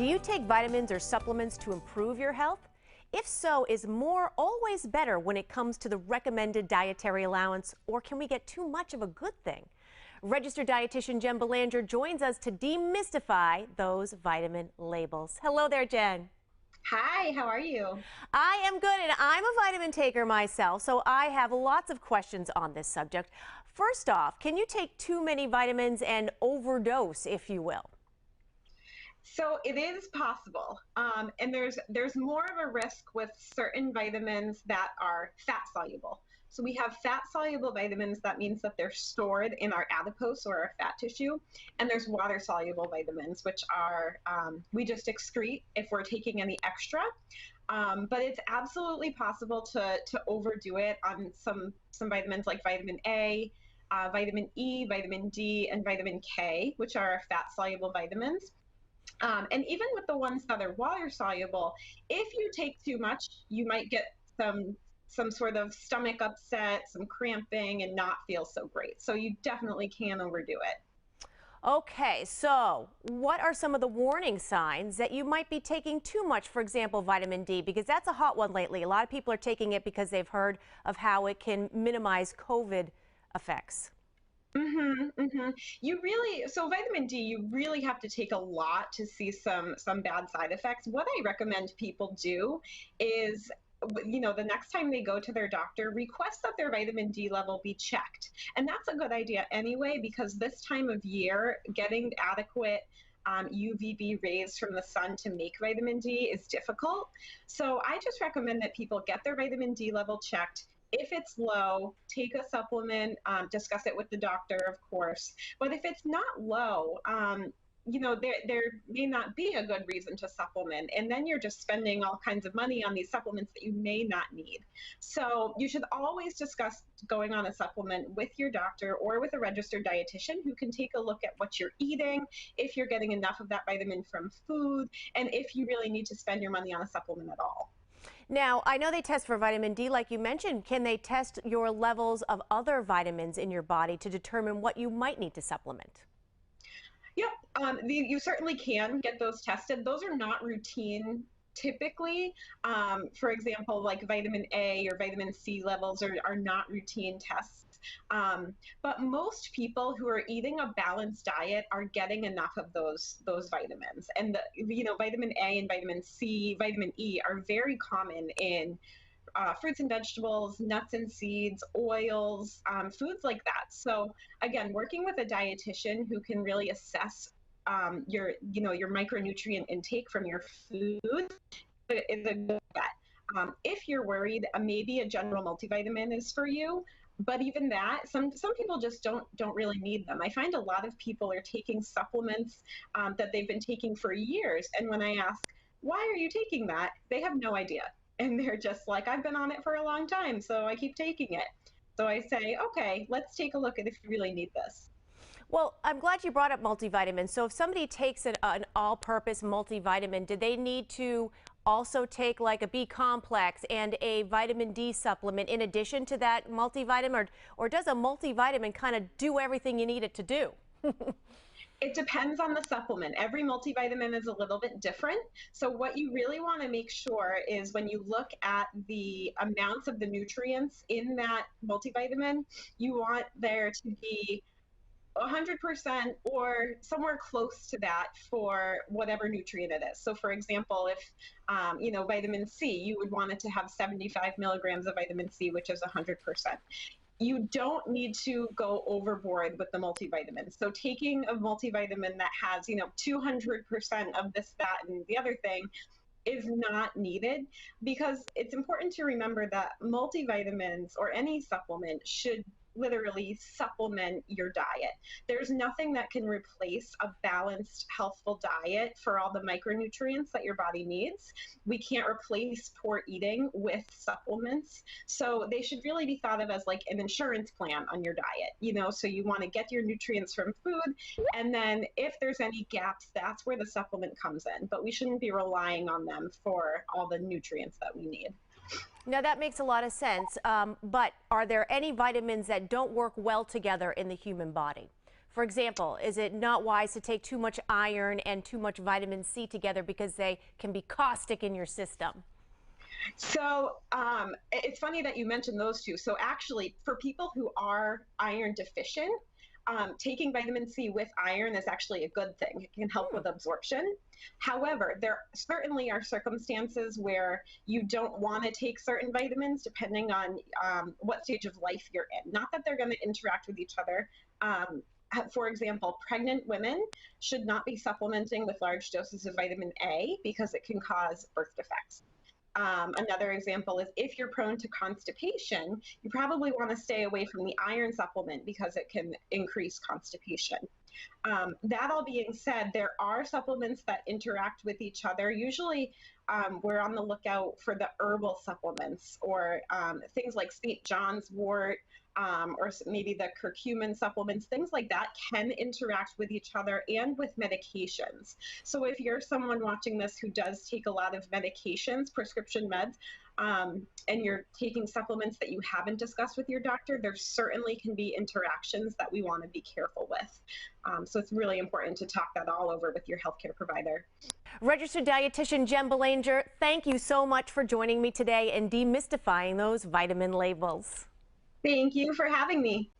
Do you take vitamins or supplements to improve your health? If so, is more always better when it comes to the recommended dietary allowance, or can we get too much of a good thing? Registered dietitian Jen Belanger joins us to demystify those vitamin labels. Hello there, Jen. Hi, how are you? I am good, and I'm a vitamin taker myself, so I have lots of questions on this subject. First off, can you take too many vitamins and overdose, if you will? So it is possible, and there's more of a risk with certain vitamins that are fat soluble. So we have fat soluble vitamins. That means that they're stored in our adipose or our fat tissue, and there's water soluble vitamins, which are we just excrete if we're taking any extra. But it's absolutely possible to overdo it on some vitamins like vitamin A. Vitamin E, vitamin D, and vitamin K, which are fat soluble vitamins. And even with the ones that are water soluble, if you take too much, you might get some sort of stomach upset, some cramping, and not feel so great. So you definitely can overdo it. Okay, so what are some of the warning signs that you might be taking too much, for example, vitamin D? Because that's a hot one lately. A lot of people are taking it because they've heard of how it can minimize COVID effects. So vitamin D, you really have to take a lot to see some bad side effects. What I recommend people do is, the next time they go to their doctor, request that their vitamin D level be checked. And that's a good idea anyway, because this time of year, getting adequate UVB rays from the sun to make vitamin D is difficult. So I just recommend that people get their vitamin D level checked. If it's low, take a supplement, discuss it with the doctor, of course. But if it's not low, there may not be a good reason to supplement. And then you're just spending all kinds of money on these supplements that you may not need. So you should always discuss going on a supplement with your doctor or with a registered dietitian who can take a look at what you're eating, if you're getting enough of that vitamin from food, and if you really need to spend your money on a supplement at all. Now, I know they test for vitamin D, like you mentioned. Can they test your levels of other vitamins in your body to determine what you might need to supplement? Yep, you certainly can get those tested. Those are not routine typically. For example, like vitamin A or vitamin C levels are not routine tests. But most people who are eating a balanced diet are getting enough of those vitamins. And vitamin A and vitamin C, vitamin E are very common in fruits and vegetables, nuts and seeds, oils, foods like that. So again, working with a dietitian who can really assess your micronutrient intake from your food is a good bet. If you're worried, maybe a general multivitamin is for you. But even that, some people just don't really need them. I find a lot of people are taking supplements that they've been taking for years, and when I ask, why are you taking that? They have no idea. And they're just like, I've been on it for a long time, so I keep taking it. So I say, okay, let's take a look at if you really need this. Well, I'm glad you brought up multivitamins. So if somebody takes an all-purpose multivitamin, do they need to also take like a B complex and a vitamin D supplement in addition to that multivitamin, or does a multivitamin kind of do everything you need it to do? It depends on the supplement. Every multivitamin is a little bit different. So what you really want to make sure is when you look at the amounts of the nutrients in that multivitamin, you want there to be 100% or somewhere close to that for whatever nutrient it is. So for example, if vitamin C, you would want it to have 75 milligrams of vitamin C, which is 100%. You don't need to go overboard with the multivitamin. So taking a multivitamin that has 200% of this, that, and the other thing is not needed, because it's important to remember that multivitamins or any supplement should literally supplement your diet. There's nothing that can replace a balanced, healthful diet for all the micronutrients that your body needs. We can't replace poor eating with supplements. So they should really be thought of as like an insurance plan on your diet, so you want to get your nutrients from food, and then if there's any gaps, that's where the supplement comes in. But we shouldn't be relying on them for all the nutrients that we need. Now that makes a lot of sense, but are there any vitamins that don't work well together in the human body? For example, is it not wise to take too much iron and too much vitamin C together because they can be caustic in your system? So it's funny that you mentioned those two. So actually, for people who are iron deficient, taking vitamin C with iron is actually a good thing. It can help Hmm. with absorption. However, there certainly are circumstances where you don't want to take certain vitamins depending on what stage of life you're in. Not that they're going to interact with each other. For example, pregnant women should not be supplementing with large doses of vitamin A because it can cause birth defects. Another example is if you're prone to constipation, you probably want to stay away from the iron supplement because it can increase constipation. That all being said, there are supplements that interact with each other. Usually, we're on the lookout for the herbal supplements or things like St. John's wort or maybe the curcumin supplements, things like that can interact with each other and with medications. So if you're someone watching this who does take a lot of medications, prescription meds, and you're taking supplements that you haven't discussed with your doctor, there certainly can be interactions that we want to be careful with. So it's really important to talk that all over with your healthcare provider. Registered dietitian Jen Belanger, thank you so much for joining me today and demystifying those vitamin labels. Thank you for having me.